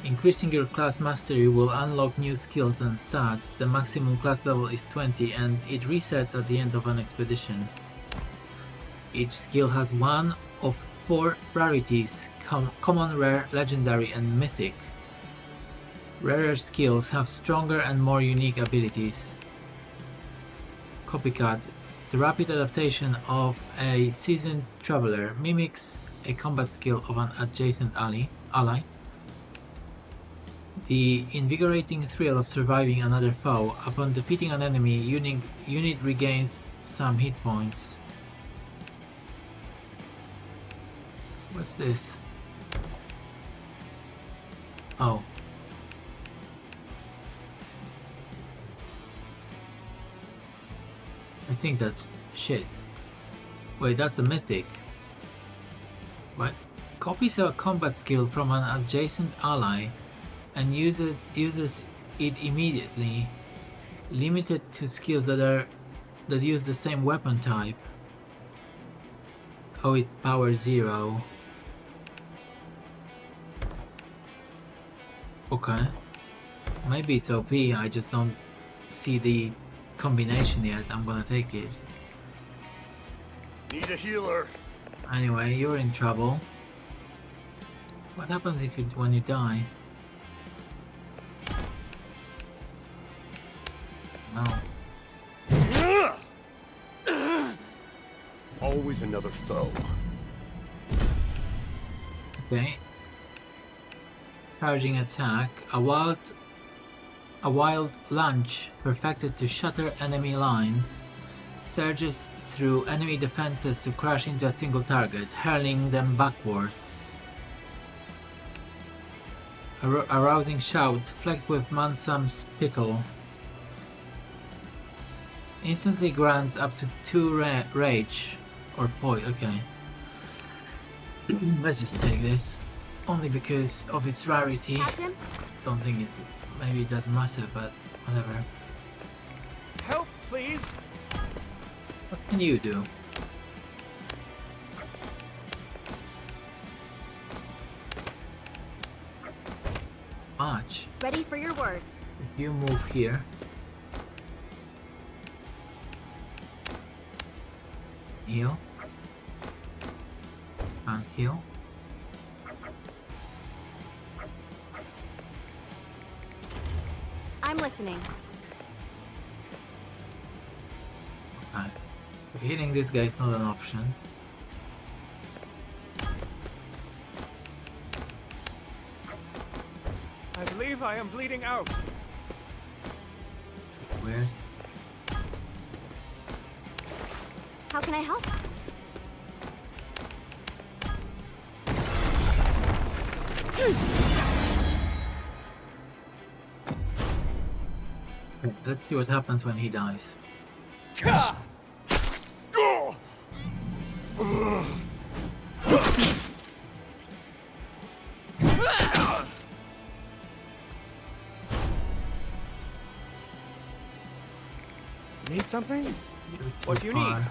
Increasing your class mastery will unlock new skills and stats. The maximum class level is 20 and it resets at the end of an expedition. Each skill has one of 4 rarities: common, rare, legendary, and mythic. Rarer skills have stronger and more unique abilities. Copycat. The rapid adaptation of a seasoned traveler mimics a combat skill of an adjacent ally. The invigorating thrill of surviving another foe. Upon defeating an enemy, unit regains some hit points. What's this? Oh. I think that's shit. Wait, that's a mythic. What? Copies a combat skill from an adjacent ally and uses it immediately. Limited to skills that use the same weapon type. Oh, it power 0. Okay. Maybe it's OP, I just don't see the combination yet. I'm gonna take it. Need a healer. Anyway, you're in trouble. What happens when you die? No. Always another foe. Okay. Charging attack. A wild lunge perfected to shatter enemy lines surges through enemy defenses to crash into a single target, hurling them backwards. A rousing shout, flecked with Mansam spittle. Instantly grants up to 2 rage or poi. Okay. Let's just take this. Only because of its rarity. Captain? Don't think it. Maybe it doesn't matter, but whatever. Help, please! What can you do? Much. Ready for your word. If you move here. Heal. Can't heal. I'm listening. Okay. So healing this guy is not an option. I believe I am bleeding out. Weird. How can I help? Okay, let's see what happens when he dies. Need something? You're too What do you far. need?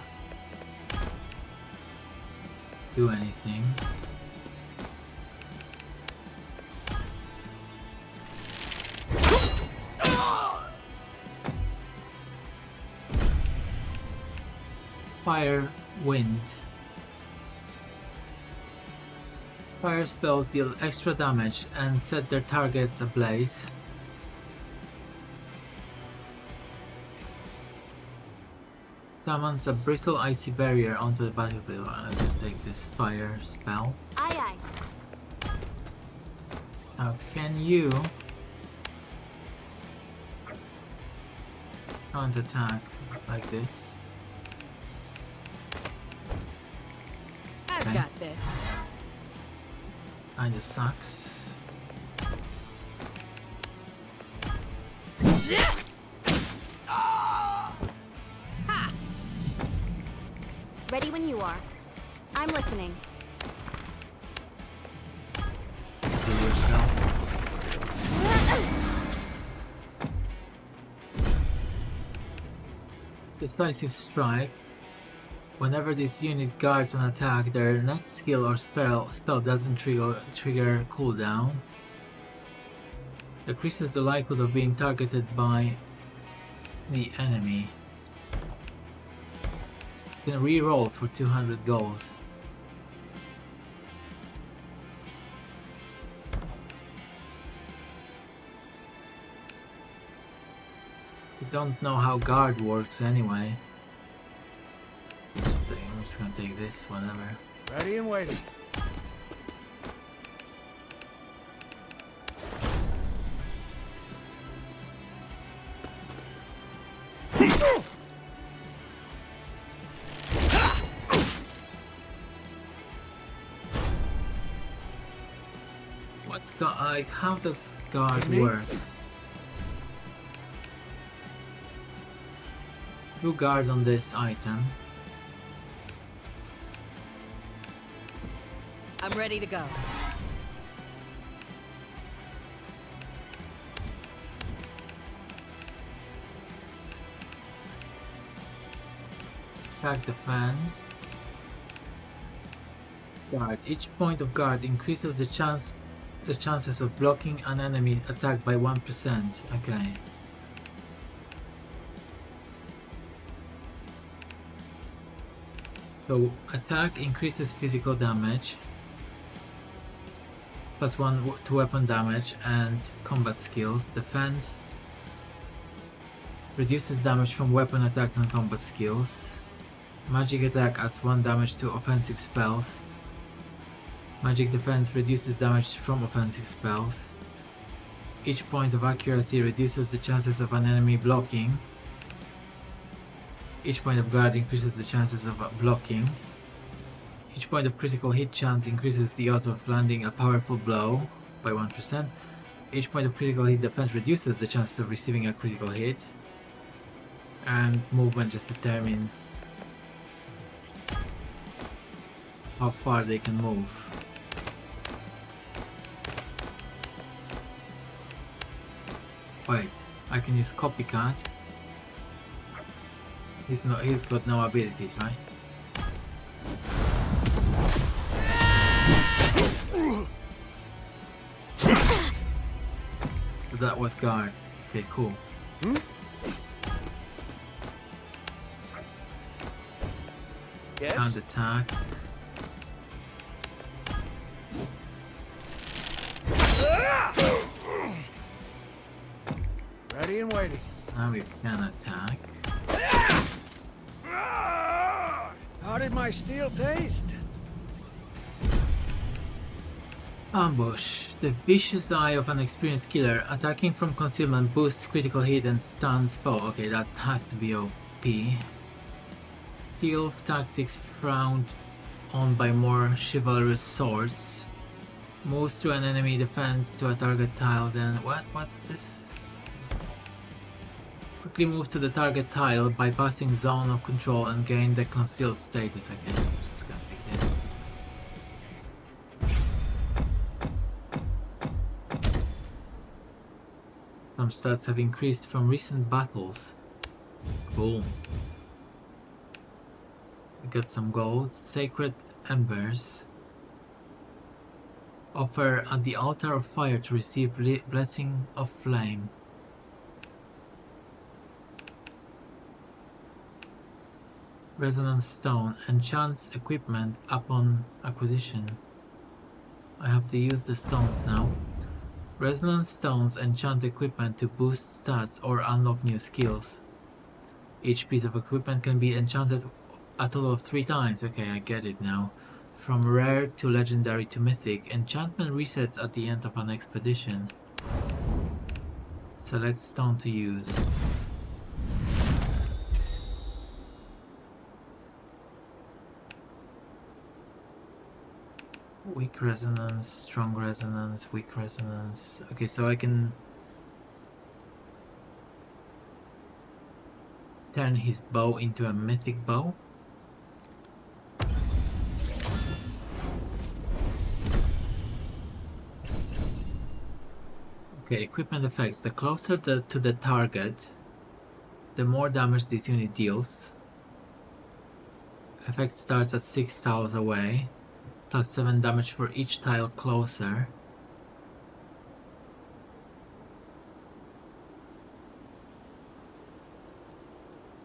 Do anything. Fire, wind. Fire spells deal extra damage and set their targets ablaze. Summons a brittle icy barrier onto the battlefield. Let's just take this fire spell. Aye, aye. Now, can you counterattack like this? I've Okay. got this. Kinda sucks. Ready when you are. I'm listening. Do yourself. Decisive strike. Whenever this unit guards an attack, their next skill or spell doesn't trigger cooldown. Decreases the likelihood of being targeted by the enemy. You can re-roll for 200 gold. I don't know how guard works anyway. I'm just gonna take this, whatever. Ready and waiting. Like, how does guard Me? work? Do guard on this item. I'm ready to go. Attack defense. Guard. Each point of guard increases the chances of blocking an enemy attack by 1%. Okay. So attack increases physical damage, +1 to weapon damage and combat skills. Defense reduces damage from weapon attacks and combat skills. Magic attack adds 1 damage to offensive spells. Magic defense reduces damage from offensive spells. Each point of accuracy reduces the chances of an enemy blocking. Each point of guard increases the chances of blocking. Each point of critical hit chance increases the odds of landing a powerful blow by 1%. Each point of critical hit defense reduces the chances of receiving a critical hit. And movement just determines how far they can move. Wait, I can use copycat. He's got no abilities, right? So that was guard. Okay, cool. Yes? Count attack. Ready and waiting. Now we can attack. How did my steel taste? Ambush. The vicious eye of an experienced killer. Attacking from concealment boosts critical hit and stuns foe. Okay, that has to be OP. Stealth tactics frowned on by more chivalrous swords. Moves through an enemy defense to a target tile, then what's this? Quickly move to the target tile, bypassing zone of control and gain the concealed status again. Just gonna take this. Some stats have increased from recent battles. Cool. We got some gold. Sacred embers. Offer at the altar of fire to receive blessing of flame. Resonance stone enchants equipment upon acquisition. I have to use the stones now. Resonance stones enchant equipment to boost stats or unlock new skills. Each piece of equipment can be enchanted a total of 3 times. Okay, I get it now. From rare to legendary to mythic, enchantment resets at the end of an expedition. Select stone to use. Weak resonance, strong resonance, weak resonance. Okay, so I can turn his bow into a mythic bow. Okay, equipment effects. The closer to the target, the more damage this unit deals. Effect starts at 6 tiles away. Plus 7 damage for each tile closer.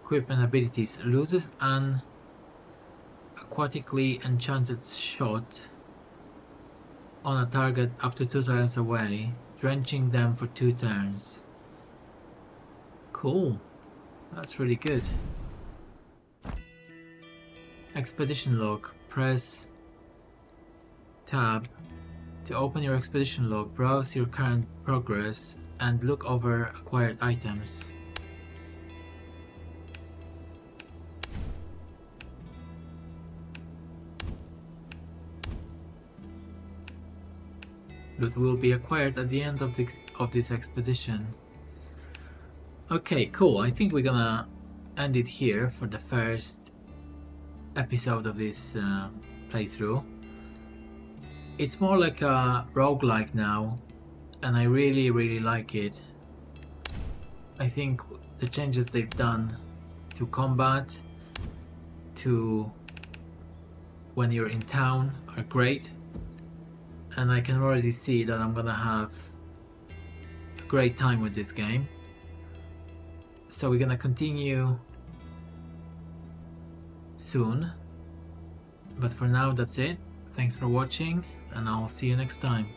Equipment abilities. Loses an aquatically enchanted shot on a target up to 2 turns away, drenching them for 2 turns. Cool. That's really good. Expedition log. Press tab to open your expedition log, browse your current progress, and look over acquired items. Loot will be acquired at the end of this expedition. Okay, cool. I think we're gonna end it here for the first episode of this playthrough. It's more like a roguelike now, and I really like it. I think the changes they've done to combat, to when you're in town, are great, and I can already see that I'm gonna have a great time with this game. So we're gonna continue soon, but for now that's it. Thanks for watching, and I'll see you next time.